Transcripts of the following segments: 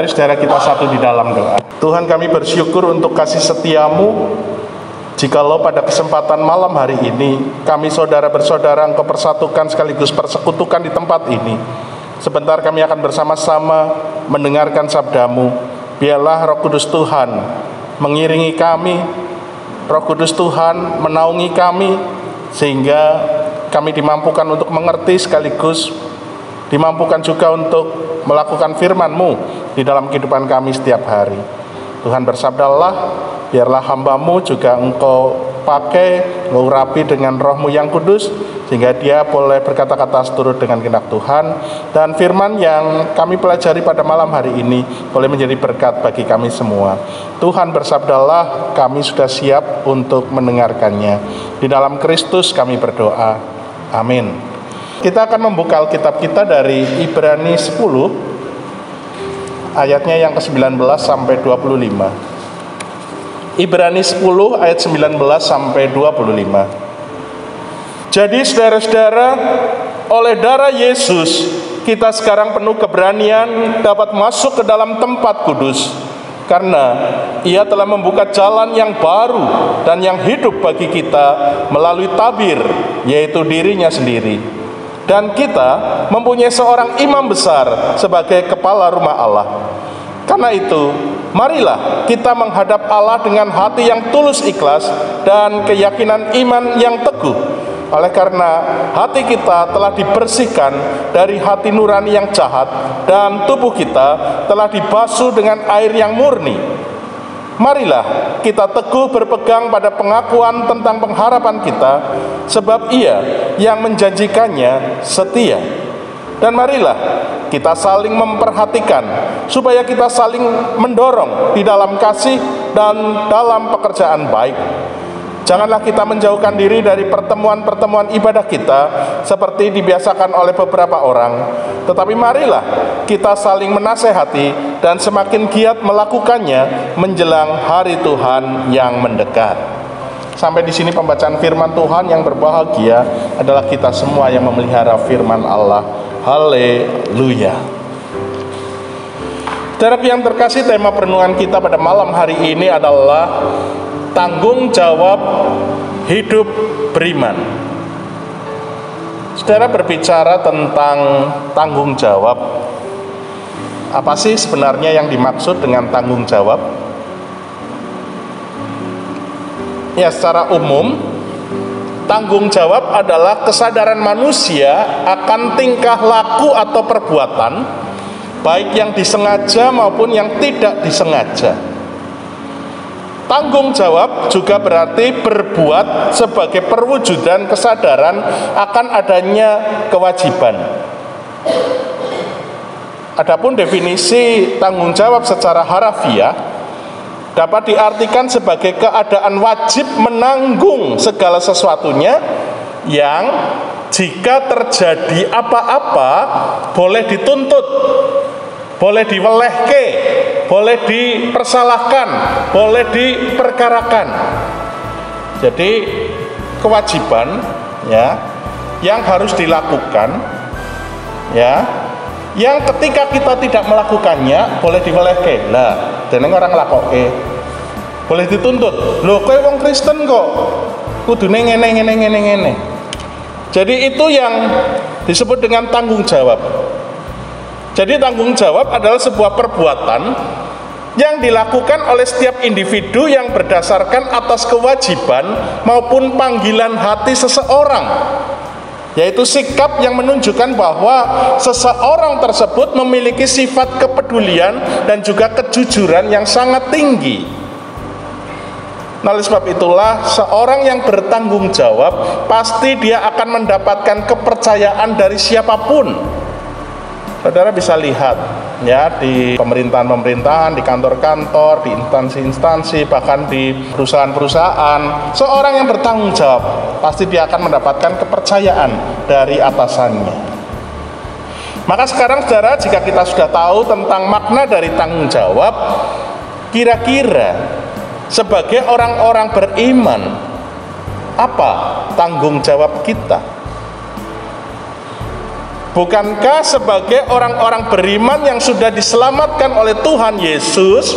Mari saudara kita satu di dalam doa. Tuhan, kami bersyukur untuk kasih setia-Mu. Jikalau pada kesempatan malam hari ini kami saudara bersaudara Engkau persatukan sekaligus persekutukan di tempat ini, sebentar kami akan bersama-sama mendengarkan sabda-Mu. Biarlah Roh Kudus Tuhan mengiringi kami, Roh Kudus Tuhan menaungi kami, sehingga kami dimampukan untuk mengerti sekaligus dimampukan juga untuk melakukan firman-Mu di dalam kehidupan kami setiap hari. Tuhan, bersabdalah, biarlah hamba-Mu juga Engkau pakai, urapi dengan Roh-Mu yang kudus, sehingga dia boleh berkata-kata seturut dengan kehendak Tuhan, dan firman yang kami pelajari pada malam hari ini boleh menjadi berkat bagi kami semua. Tuhan, bersabdalah, kami sudah siap untuk mendengarkannya. Di dalam Kristus kami berdoa. Amin. Kita akan membuka Alkitab kita dari Ibrani 10, ayatnya yang ke-19 sampai 25. Ibrani 10 ayat 19 sampai 25. Jadi saudara-saudara, oleh darah Yesus kita sekarang penuh keberanian dapat masuk ke dalam tempat kudus, karena Ia telah membuka jalan yang baru dan yang hidup bagi kita melalui tabir, yaitu dirinya sendiri. Dan kita mempunyai seorang imam besar sebagai kepala rumah Allah. Karena itu, marilah kita menghadap Allah dengan hati yang tulus ikhlas dan keyakinan iman yang teguh. Oleh karena hati kita telah dibersihkan dari hati nurani yang jahat, dan tubuh kita telah dibasuh dengan air yang murni. Marilah kita teguh berpegang pada pengakuan tentang pengharapan kita, sebab Ia yang menjanjikannya setia. Dan marilah kita saling memperhatikan, supaya kita saling mendorong di dalam kasih dan dalam pekerjaan baik. Janganlah kita menjauhkan diri dari pertemuan-pertemuan ibadah kita seperti dibiasakan oleh beberapa orang, tetapi marilah kita saling menasehati dan semakin giat melakukannya menjelang hari Tuhan yang mendekat. Sampai di sini pembacaan firman Tuhan. Yang berbahagia adalah kita semua yang memelihara firman Allah. Haleluya. Saudara yang terkasih, tema perenungan kita pada malam hari ini adalah tanggung jawab hidup beriman. Saudara, berbicara tentang tanggung jawab, apa sih sebenarnya yang dimaksud dengan tanggung jawab? Ya, secara umum, tanggung jawab adalah kesadaran manusia akan tingkah laku atau perbuatan, baik yang disengaja maupun yang tidak disengaja. Tanggung jawab juga berarti berbuat sebagai perwujudan kesadaran akan adanya kewajiban. Adapun definisi tanggung jawab secara harafiah dapat diartikan sebagai keadaan wajib menanggung segala sesuatunya yang jika terjadi apa-apa boleh dituntut, boleh diwelehke, boleh dipersalahkan, boleh diperkarakan. Jadi kewajiban ya yang harus dilakukan ya, yang ketika kita tidak melakukannya boleh diwelehke. Lah, deneng orang lakoke. Boleh dituntut. Loh, kowe wong Kristen kok kudune ngene. Jadi itu yang disebut dengan tanggung jawab. Jadi tanggung jawab adalah sebuah perbuatan yang dilakukan oleh setiap individu yang berdasarkan atas kewajiban maupun panggilan hati seseorang, yaitu sikap yang menunjukkan bahwa seseorang tersebut memiliki sifat kepedulian dan juga kejujuran yang sangat tinggi. Nah, oleh sebab itulah seorang yang bertanggung jawab pasti dia akan mendapatkan kepercayaan dari siapapun. Saudara bisa lihat ya di pemerintahan-pemerintahan, di kantor-kantor, di instansi-instansi, bahkan di perusahaan-perusahaan, seorang yang bertanggung jawab pasti dia akan mendapatkan kepercayaan dari atasannya. Maka sekarang saudara, jika kita sudah tahu tentang makna dari tanggung jawab, kira-kira sebagai orang-orang beriman, apa tanggung jawab kita? Bukankah sebagai orang-orang beriman yang sudah diselamatkan oleh Tuhan Yesus,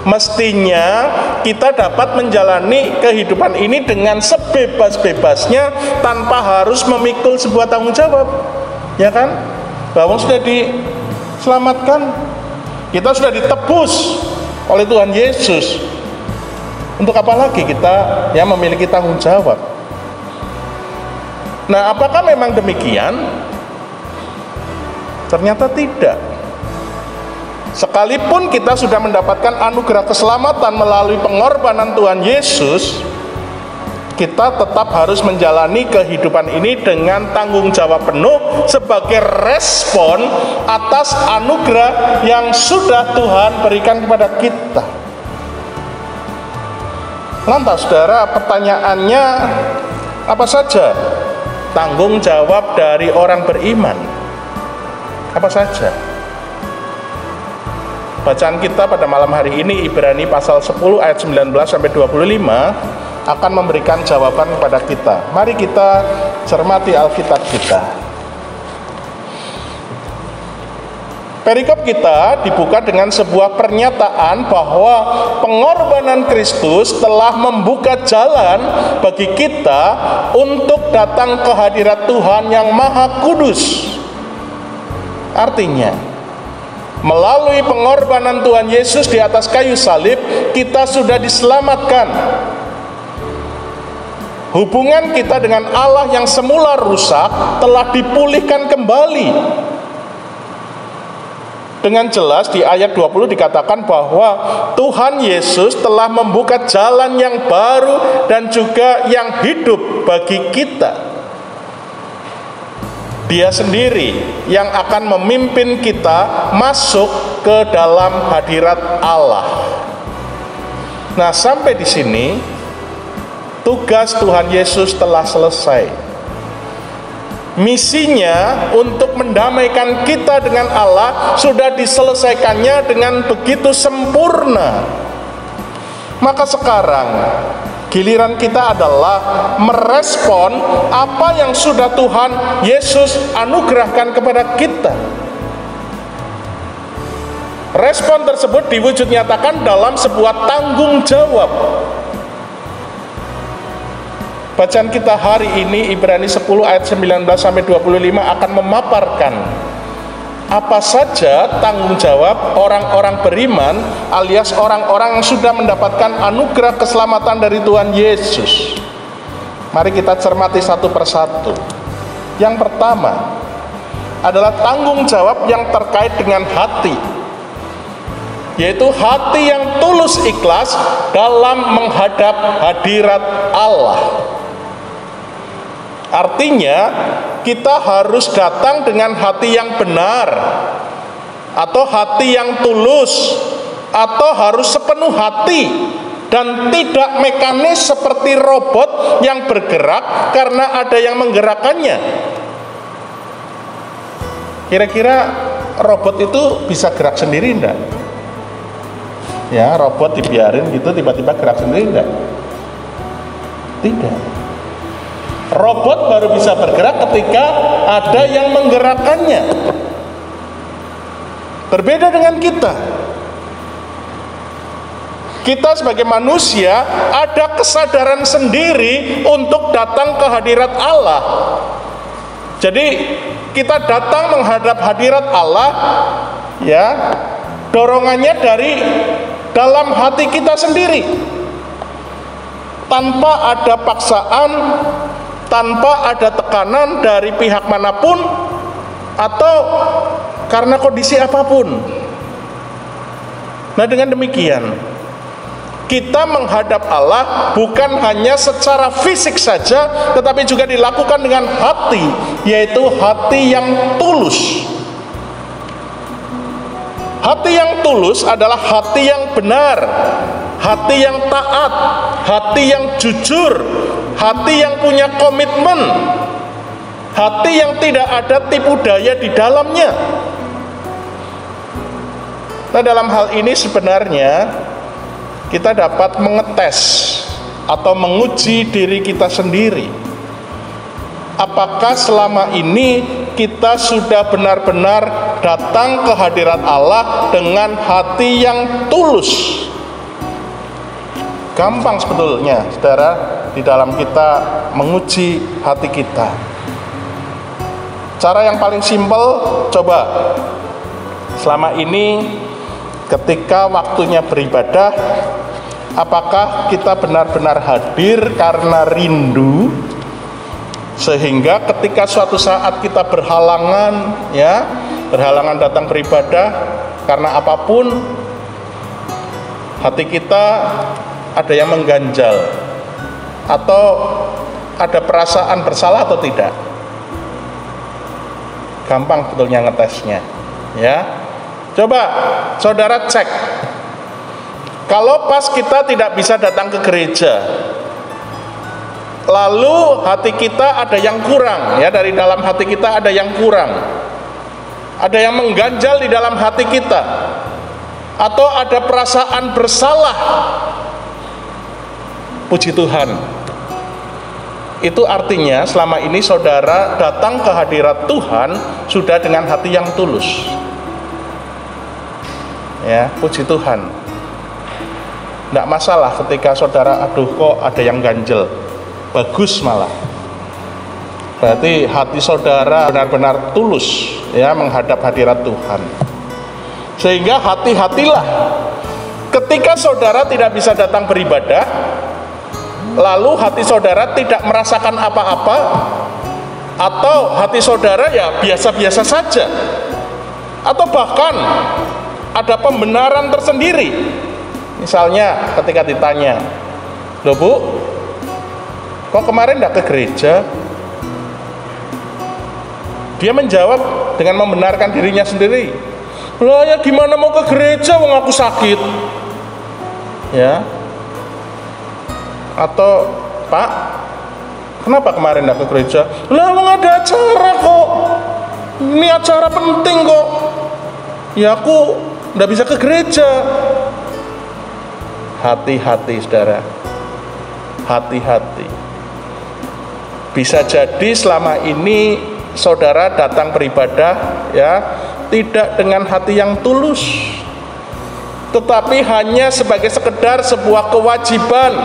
mestinya kita dapat menjalani kehidupan ini dengan sebebas-bebasnya tanpa harus memikul sebuah tanggung jawab, ya kan? Bahwa sudah diselamatkan, kita sudah ditebus oleh Tuhan Yesus. Untuk apa lagi kita yang memiliki tanggung jawab? Nah, apakah memang demikian? Ternyata tidak. Sekalipun kita sudah mendapatkan anugerah keselamatan melalui pengorbanan Tuhan Yesus, kita tetap harus menjalani kehidupan ini dengan tanggung jawab penuh sebagai respon atas anugerah yang sudah Tuhan berikan kepada kita. Lantas, saudara, pertanyaannya apa saja tanggung jawab dari orang beriman? Apa saja? Bacaan kita pada malam hari ini Ibrani pasal 10 ayat 19 sampai 25 akan memberikan jawaban kepada kita. Mari kita cermati Alkitab kita. Perikop kita dibuka dengan sebuah pernyataan bahwa pengorbanan Kristus telah membuka jalan bagi kita untuk datang ke hadirat Tuhan yang Maha Kudus. Artinya, melalui pengorbanan Tuhan Yesus di atas kayu salib, kita sudah diselamatkan. Hubungan kita dengan Allah yang semula rusak telah dipulihkan kembali. Dengan jelas di ayat 20 dikatakan bahwa Tuhan Yesus telah membuka jalan yang baru dan juga yang hidup bagi kita. Dia sendiri yang akan memimpin kita masuk ke dalam hadirat Allah. Nah, sampai di sini tugas Tuhan Yesus telah selesai. Misinya untuk mendamaikan kita dengan Allah sudah diselesaikannya dengan begitu sempurna. Maka sekarang giliran kita adalah merespon apa yang sudah Tuhan Yesus anugerahkan kepada kita. Respon tersebut diwujud nyatakan dalam sebuah tanggung jawab. Bacaan kita hari ini Ibrani 10 ayat 19 sampai 25 akan memaparkan apa saja tanggung jawab orang-orang beriman alias orang-orang yang sudah mendapatkan anugerah keselamatan dari Tuhan Yesus. Mari kita cermati satu persatu. Yang pertama adalah tanggung jawab yang terkait dengan hati, yaitu hati yang tulus ikhlas dalam menghadap hadirat Allah. Artinya kita harus datang dengan hati yang benar, atau hati yang tulus, atau harus sepenuh hati dan tidak mekanis seperti robot yang bergerak karena ada yang menggerakkannya. Kira-kira robot itu bisa gerak sendiri enggak? Ya, robot dibiarin gitu tiba-tiba gerak sendiri enggak? Tidak. Robot baru bisa bergerak ketika ada yang menggerakkannya. Berbeda dengan kita. Kita sebagai manusia ada kesadaran sendiri untuk datang ke hadirat Allah. Jadi kita datang menghadap hadirat Allah, ya, dorongannya dari dalam hati kita sendiri, tanpa ada paksaan, tanpa ada tekanan dari pihak manapun atau karena kondisi apapun. Nah, dengan demikian kita menghadap Allah bukan hanya secara fisik saja, tetapi juga dilakukan dengan hati, yaitu hati yang tulus. Hati yang tulus adalah hati yang benar, hati yang taat, hati yang jujur, hati yang punya komitmen, hati yang tidak ada tipu daya di dalamnya. Nah, dalam hal ini sebenarnya kita dapat mengetes atau menguji diri kita sendiri. Apakah selama ini kita sudah benar-benar datang ke hadirat Allah dengan hati yang tulus. Gampang sebetulnya, saudara, di dalam kita menguji hati kita. Cara yang paling simpel, coba selama ini ketika waktunya beribadah, apakah kita benar-benar hadir karena rindu, sehingga ketika suatu saat kita berhalangan datang beribadah karena apapun, hati kita ada yang mengganjal atau ada perasaan bersalah atau tidak? Gampang sebetulnya ngetesnya, ya. Coba saudara cek. Kalau pas kita tidak bisa datang ke gereja, lalu hati kita ada yang kurang, ya, dari dalam hati kita ada yang kurang, ada yang mengganjal di dalam hati kita, atau ada perasaan bersalah, puji Tuhan, itu artinya selama ini saudara datang ke hadirat Tuhan sudah dengan hati yang tulus, ya, puji Tuhan. Tidak masalah ketika saudara, aduh kok ada yang ganjel, bagus malah. Berarti hati saudara benar-benar tulus, ya, menghadap hadirat Tuhan. Sehingga hati-hatilah ketika saudara tidak bisa datang beribadah, lalu hati saudara tidak merasakan apa-apa, atau hati saudara ya biasa-biasa saja, atau bahkan ada pembenaran tersendiri. Misalnya ketika ditanya, loh Bu, kok kemarin tidak ke gereja? Dia menjawab dengan membenarkan dirinya sendiri, lah ya gimana mau ke gereja wong aku sakit, ya. Atau Pak, kenapa kemarin tidak ke gereja? Lah wong ada acara kok, ini acara penting kok, ya aku tidak bisa ke gereja. Hati-hati saudara, hati-hati. Bisa jadi selama ini saudara datang beribadah, ya, tidak dengan hati yang tulus, tetapi hanya sebagai sekedar sebuah kewajiban,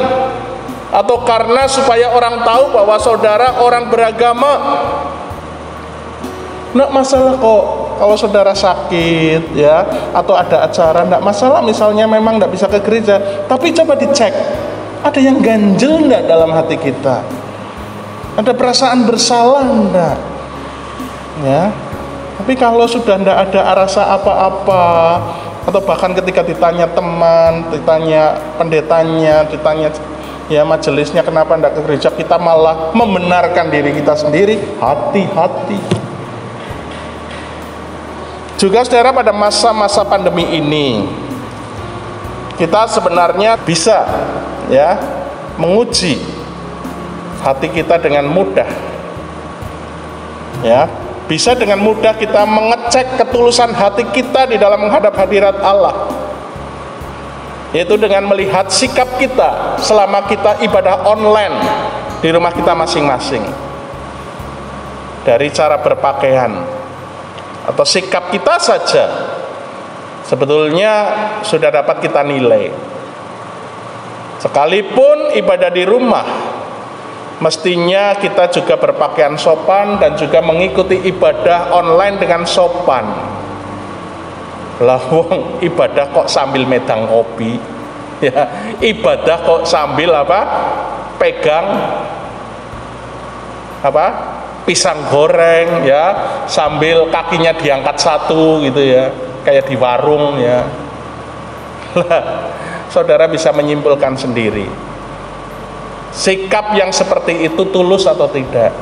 atau karena supaya orang tahu bahwa saudara orang beragama. Nggak masalah kok kalau saudara sakit, ya, atau ada acara, nggak masalah. Misalnya memang nggak bisa ke gereja, tapi coba dicek, ada yang ganjel nggak dalam hati kita? Ada perasaan bersalah nggak? Ya, tapi kalau sudah nggak ada rasa apa-apa, atau bahkan ketika ditanya teman, ditanya pendetanya, ditanya ya majelisnya kenapa nggak ke gereja, kita malah membenarkan diri kita sendiri. Hati-hati. Juga saudara, pada masa-masa pandemi ini kita sebenarnya bisa, ya, menguji hati kita dengan mudah, ya. Bisa dengan mudah kita mengecek ketulusan hati kita di dalam menghadap hadirat Allah, yaitu dengan melihat sikap kita selama kita ibadah online di rumah kita masing-masing. Dari cara berpakaian atau sikap kita saja sebetulnya sudah dapat kita nilai. Sekalipun ibadah di rumah, mestinya kita juga berpakaian sopan dan juga mengikuti ibadah online dengan sopan. Lah wong ibadah kok sambil medang kopi, ya, ibadah kok sambil apa? Pegang apa? Pisang goreng, ya, sambil kakinya diangkat satu gitu, ya, kayak di warung, ya. Lah, saudara bisa menyimpulkan sendiri sikap yang seperti itu tulus atau tidak,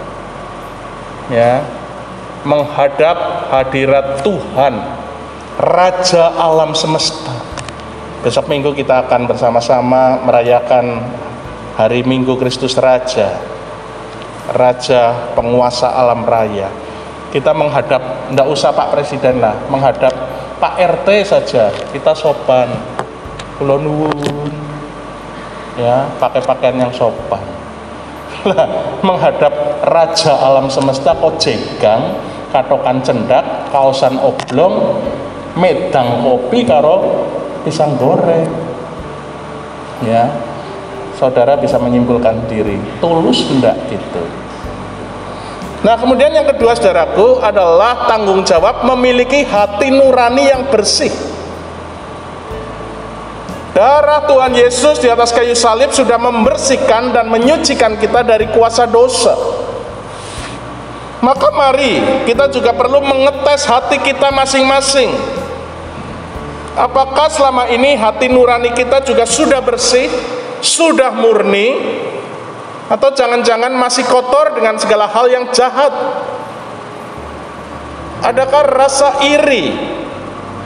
ya, menghadap hadirat Tuhan, Raja alam semesta. Besok minggu kita akan bersama-sama merayakan hari Minggu Kristus Raja, Raja penguasa alam raya. Kita menghadap, enggak usah Pak Presiden lah, menghadap Pak RT saja kita sopan, kula nuwun, ya, pakai pakaian yang sopan. Lah, menghadap Raja alam semesta kok jegang, katokan cendak, kaosan oblong, medang kopi karo pisang goreng. Ya, saudara bisa menyimpulkan diri, tulus enggak gitu. Nah, kemudian yang kedua saudaraku adalah tanggung jawab memiliki hati nurani yang bersih. Darah Tuhan Yesus di atas kayu salib sudah membersihkan dan menyucikan kita dari kuasa dosa. Maka mari kita juga perlu mengetes hati kita masing-masing. Apakah selama ini hati nurani kita juga sudah bersih, sudah murni, atau jangan-jangan masih kotor dengan segala hal yang jahat? Adakah rasa iri,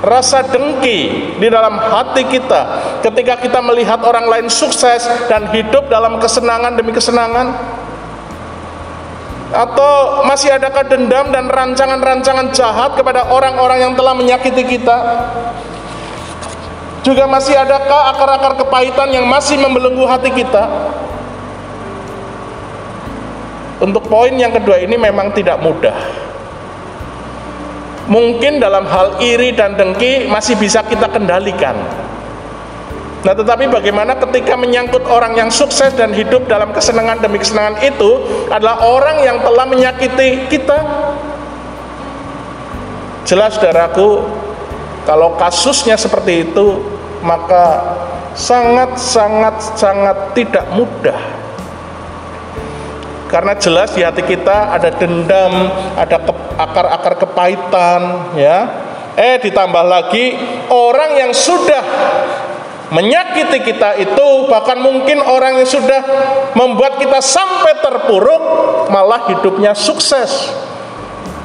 rasa dengki di dalam hati kita ketika kita melihat orang lain sukses dan hidup dalam kesenangan demi kesenangan? Atau masih adakah dendam dan rancangan-rancangan jahat kepada orang-orang yang telah menyakiti kita? Juga masih adakah akar-akar kepahitan yang masih membelenggu hati kita? Untuk poin yang kedua ini memang tidak mudah. Mungkin dalam hal iri dan dengki masih bisa kita kendalikan. Nah, tetapi bagaimana ketika menyangkut orang yang sukses dan hidup dalam kesenangan demi kesenangan itu adalah orang yang telah menyakiti kita? Jelas saudaraku, kalau kasusnya seperti itu, maka sangat tidak mudah. Karena jelas di hati kita ada dendam, ada akar-akar kepahitan, ya. Ditambah lagi orang yang sudah menyakiti kita itu, bahkan mungkin orang yang sudah membuat kita sampai terpuruk, malah hidupnya sukses,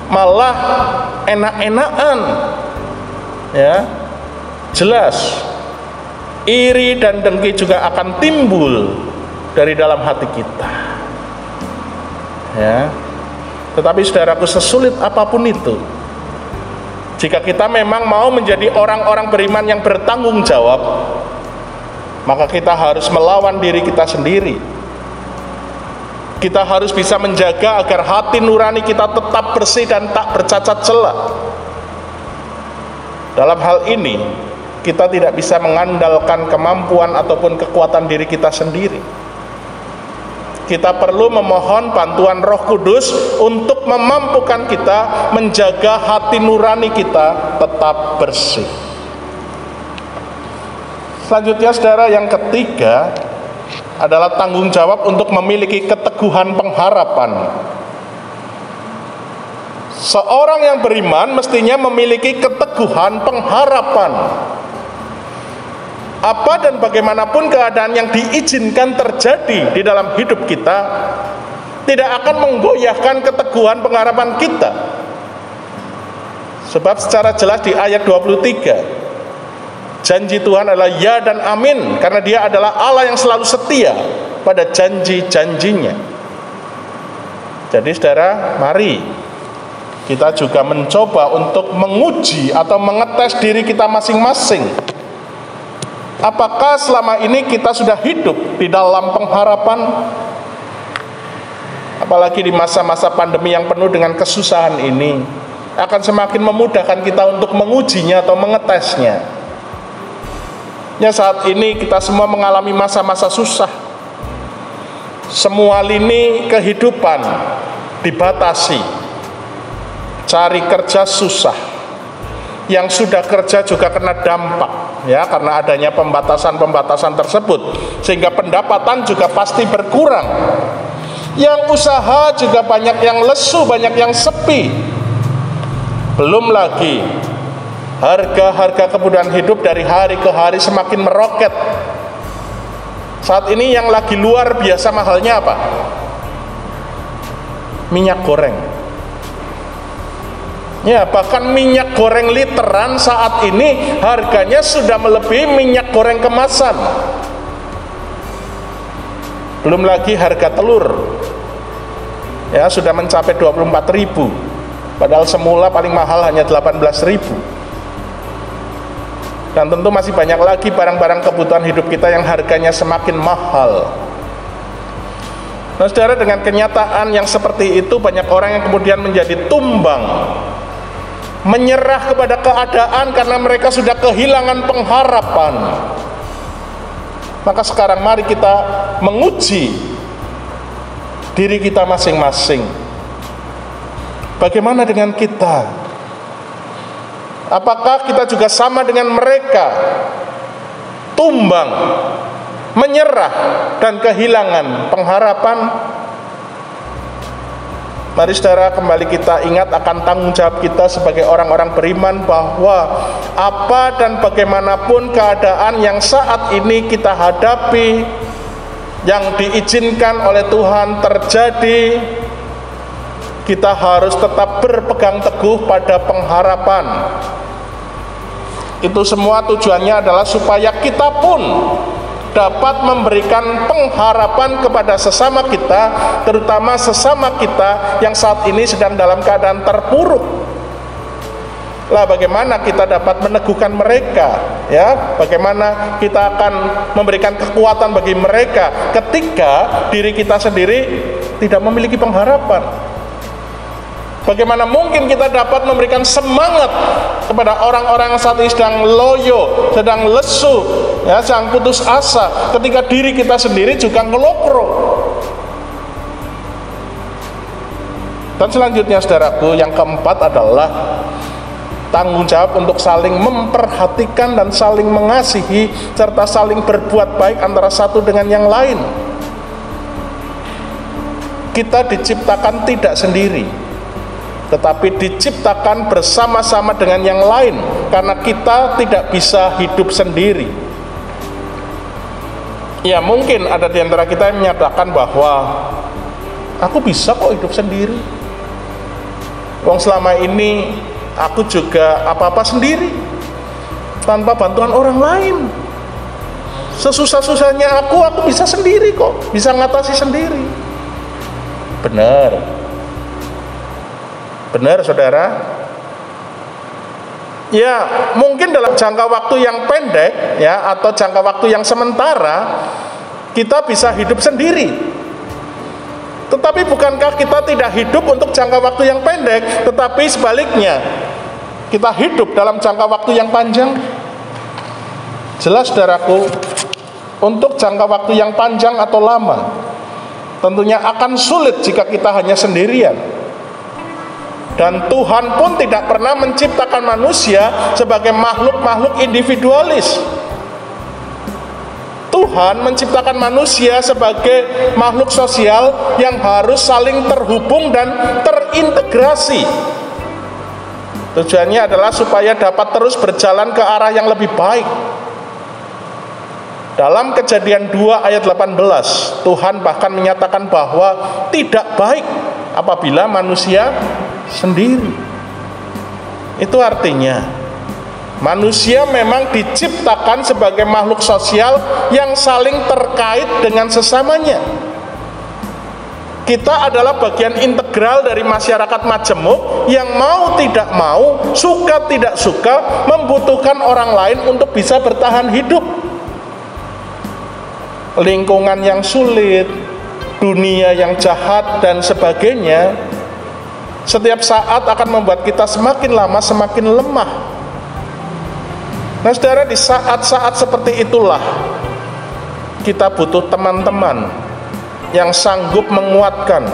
malah enak-enakan, ya. Jelas iri dan dengki juga akan timbul dari dalam hati kita, ya. Tetapi saudaraku, sesulit apapun itu, jika kita memang mau menjadi orang-orang beriman yang bertanggung jawab, maka kita harus melawan diri kita sendiri. Kita harus bisa menjaga agar hati nurani kita tetap bersih dan tak bercacat celah. Dalam hal ini, kita tidak bisa mengandalkan kemampuan ataupun kekuatan diri kita sendiri. Kita perlu memohon bantuan Roh Kudus untuk memampukan kita menjaga hati nurani kita tetap bersih. Selanjutnya saudara, yang ketiga adalah tanggung jawab untuk memiliki keteguhan pengharapan. Seorang yang beriman mestinya memiliki keteguhan pengharapan. Apa dan bagaimanapun keadaan yang diizinkan terjadi di dalam hidup kita, tidak akan menggoyahkan keteguhan pengharapan kita. Sebab secara jelas di ayat 23, janji Tuhan adalah ya dan amin, karena Dia adalah Allah yang selalu setia pada janji-janjinya. Jadi saudara, mari kita juga mencoba untuk menguji atau mengetes diri kita masing-masing. Apakah selama ini kita sudah hidup di dalam pengharapan? Apalagi di masa-masa pandemi yang penuh dengan kesusahan ini, akan semakin memudahkan kita untuk mengujinya atau mengetesnya. Ya, saat ini kita semua mengalami masa-masa susah. Semua lini kehidupan dibatasi. Cari kerja susah. Yang sudah kerja juga kena dampak, ya, karena adanya pembatasan-pembatasan tersebut, sehingga pendapatan juga pasti berkurang. Yang usaha juga banyak yang lesu, banyak yang sepi. Belum lagi harga-harga kebutuhan hidup dari hari ke hari semakin meroket. Saat ini yang lagi luar biasa mahalnya apa? Minyak goreng. Ya, bahkan minyak goreng literan saat ini harganya sudah melebihi minyak goreng kemasan. Belum lagi harga telur, ya, sudah mencapai 24.000, padahal semula paling mahal hanya 18.000. Dan tentu masih banyak lagi barang-barang kebutuhan hidup kita yang harganya semakin mahal. Nah, saudara, dengan kenyataan yang seperti itu, banyak orang yang kemudian menjadi tumbang, menyerah kepada keadaan karena mereka sudah kehilangan pengharapan. Maka sekarang mari kita menguji diri kita masing-masing. Bagaimana dengan kita? Apakah kita juga sama dengan mereka, tumbang, menyerah, dan kehilangan pengharapan? Mari saudara, kembali kita ingat akan tanggung jawab kita sebagai orang-orang beriman, bahwa apa dan bagaimanapun keadaan yang saat ini kita hadapi, yang diizinkan oleh Tuhan terjadi, kita harus tetap berpegang teguh pada pengharapan. Itu semua tujuannya adalah supaya kita pun dapat memberikan pengharapan kepada sesama kita, terutama sesama kita yang saat ini sedang dalam keadaan terpuruk. Lah, bagaimana kita dapat meneguhkan mereka, ya? Bagaimana kita akan memberikan kekuatan bagi mereka ketika diri kita sendiri tidak memiliki pengharapan? Bagaimana mungkin kita dapat memberikan semangat kepada orang-orang yang saat ini sedang loyo, sedang lesu, ya, sedang putus asa, ketika diri kita sendiri juga ngelokro? Dan selanjutnya, saudaraku, yang keempat adalah tanggung jawab untuk saling memperhatikan dan saling mengasihi, serta saling berbuat baik antara satu dengan yang lain. Kita diciptakan tidak sendiri, tetapi diciptakan bersama-sama dengan yang lain, karena kita tidak bisa hidup sendiri. Ya, mungkin ada di antara kita yang menyatakan bahwa aku bisa kok hidup sendiri, wong selama ini aku juga apa-apa sendiri, tanpa bantuan orang lain. Sesusah-susahnya aku bisa sendiri kok, bisa ngatasi sendiri. Benar, saudara? Ya, mungkin dalam jangka waktu yang pendek, ya, atau jangka waktu yang sementara, kita bisa hidup sendiri. Tetapi bukankah kita tidak hidup untuk jangka waktu yang pendek, tetapi sebaliknya, kita hidup dalam jangka waktu yang panjang? Jelas, saudaraku, untuk jangka waktu yang panjang atau lama, tentunya akan sulit jika kita hanya sendirian. Dan Tuhan pun tidak pernah menciptakan manusia sebagai makhluk-makhluk individualis. Tuhan menciptakan manusia sebagai makhluk sosial yang harus saling terhubung dan terintegrasi. Tujuannya adalah supaya dapat terus berjalan ke arah yang lebih baik. Dalam Kejadian 2 ayat 18, Tuhan bahkan menyatakan bahwa tidak baik apabila manusia sendiri. Itu artinya manusia memang diciptakan sebagai makhluk sosial yang saling terkait dengan sesamanya. Kita adalah bagian integral dari masyarakat majemuk yang mau tidak mau, suka tidak suka, membutuhkan orang lain untuk bisa bertahan hidup. Lingkungan yang sulit, dunia yang jahat, dan sebagainya, setiap saat akan membuat kita semakin lama semakin lemah. Nah, saudara, di saat-saat seperti itulah kita butuh teman-teman yang sanggup menguatkan,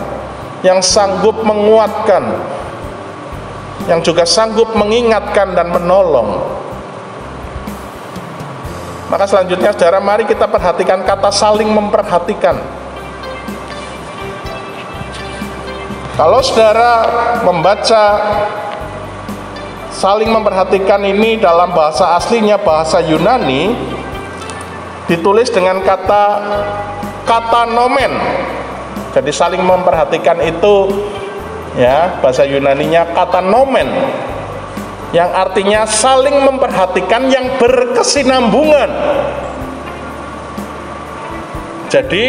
yang juga sanggup mengingatkan dan menolong. Maka selanjutnya, saudara, mari kita perhatikan kata saling memperhatikan. Kalau saudara membaca saling memperhatikan ini dalam bahasa aslinya, bahasa Yunani, ditulis dengan kata nomen. Jadi saling memperhatikan itu, ya, bahasa Yunaninya kata nomen, yang artinya saling memperhatikan yang berkesinambungan. Jadi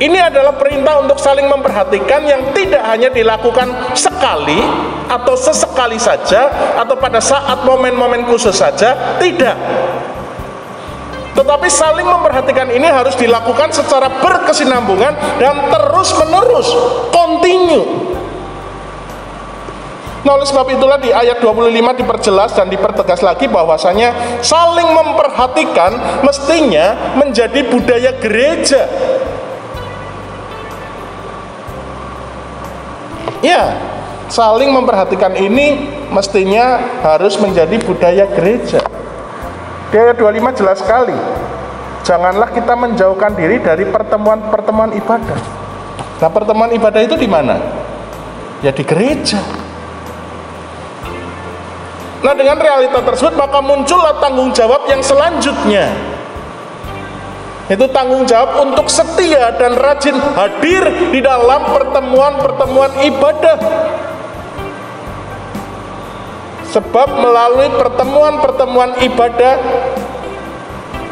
ini adalah perintah untuk saling memperhatikan yang tidak hanya dilakukan sekali atau sesekali saja atau pada saat momen-momen khusus saja, tidak. Tetapi saling memperhatikan ini harus dilakukan secara berkesinambungan dan terus-menerus, continue. Nah, oleh sebab itulah di ayat 25 diperjelas dan dipertegas lagi bahwasanya saling memperhatikan mestinya menjadi budaya gereja. Ya, saling memperhatikan ini mestinya harus menjadi budaya gereja. Di ayat 25 jelas sekali, janganlah kita menjauhkan diri dari pertemuan-pertemuan ibadah. Nah, pertemuan ibadah itu di mana? Ya di gereja. Nah, dengan realita tersebut maka muncullah tanggung jawab yang selanjutnya, itu tanggung jawab untuk setia dan rajin hadir di dalam pertemuan-pertemuan ibadah. Sebab melalui pertemuan-pertemuan ibadah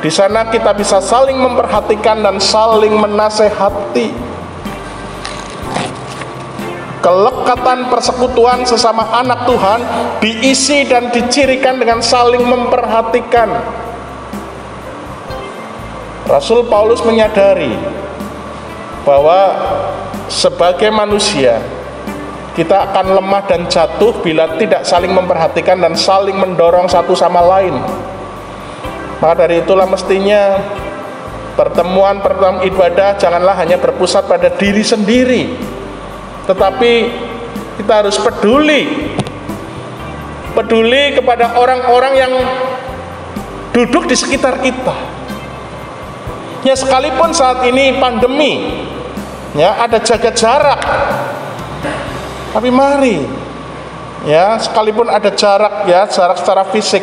di sana kita bisa saling memperhatikan dan saling menasehati. Kelekatan persekutuan sesama anak Tuhan diisi dan dicirikan dengan saling memperhatikan. Rasul Paulus menyadari bahwa sebagai manusia kita akan lemah dan jatuh bila tidak saling memperhatikan dan saling mendorong satu sama lain. Maka dari itulah mestinya pertemuan-pertemuan ibadah janganlah hanya berpusat pada diri sendiri, tetapi kita harus peduli kepada orang-orang yang duduk di sekitar kita. Ya, sekalipun saat ini pandemi, ya ada jaga jarak, tapi mari, ya sekalipun ada jarak, ya jarak secara fisik,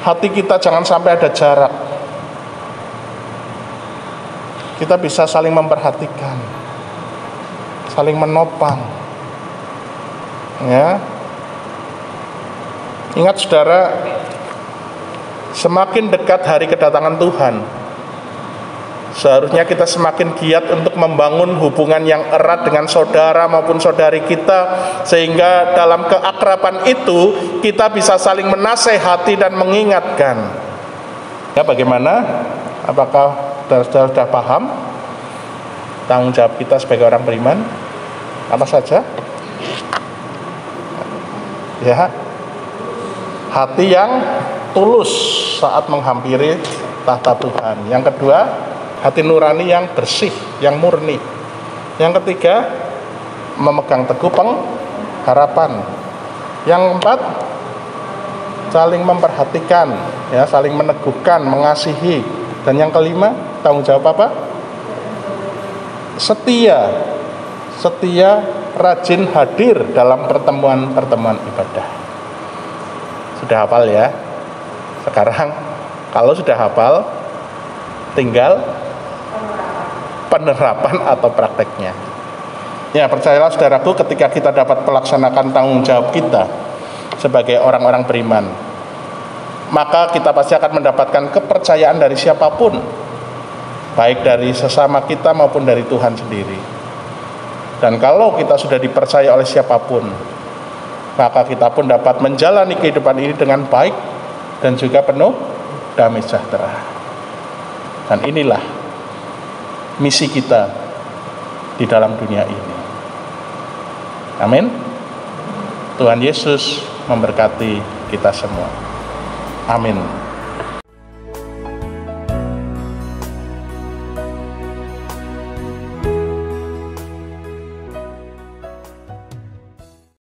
hati kita jangan sampai ada jarak. Kita bisa saling memperhatikan, saling menopang, ya. Ingat saudara, semakin dekat hari kedatangan Tuhan, seharusnya kita semakin giat untuk membangun hubungan yang erat dengan saudara maupun saudari kita, sehingga dalam keakraban itu kita bisa saling menasehati dan mengingatkan. Ya, bagaimana? Apakah saudara sudah paham tanggung jawab kita sebagai orang beriman? Apa saja? Ya, hati yang tulus saat menghampiri tahta Tuhan. Yang kedua, hati nurani yang bersih, yang murni. Yang ketiga, memegang teguh pengharapan. Yang keempat, saling memperhatikan, ya, saling meneguhkan, mengasihi. Dan yang kelima, tanggung jawab apa? Setia, rajin hadir dalam pertemuan-pertemuan ibadah. Sudah hafal ya? Sekarang kalau sudah hafal, tinggal penerapan atau prakteknya. Ya, percayalah saudaraku, ketika kita dapat melaksanakan tanggung jawab kita sebagai orang-orang beriman, maka kita pasti akan mendapatkan kepercayaan dari siapapun, baik dari sesama kita maupun dari Tuhan sendiri. Dan kalau kita sudah dipercaya oleh siapapun, maka kita pun dapat menjalani kehidupan ini dengan baik dan juga penuh damai sejahtera. Dan inilah misi kita di dalam dunia ini. Amin. Tuhan Yesus memberkati kita semua. Amin.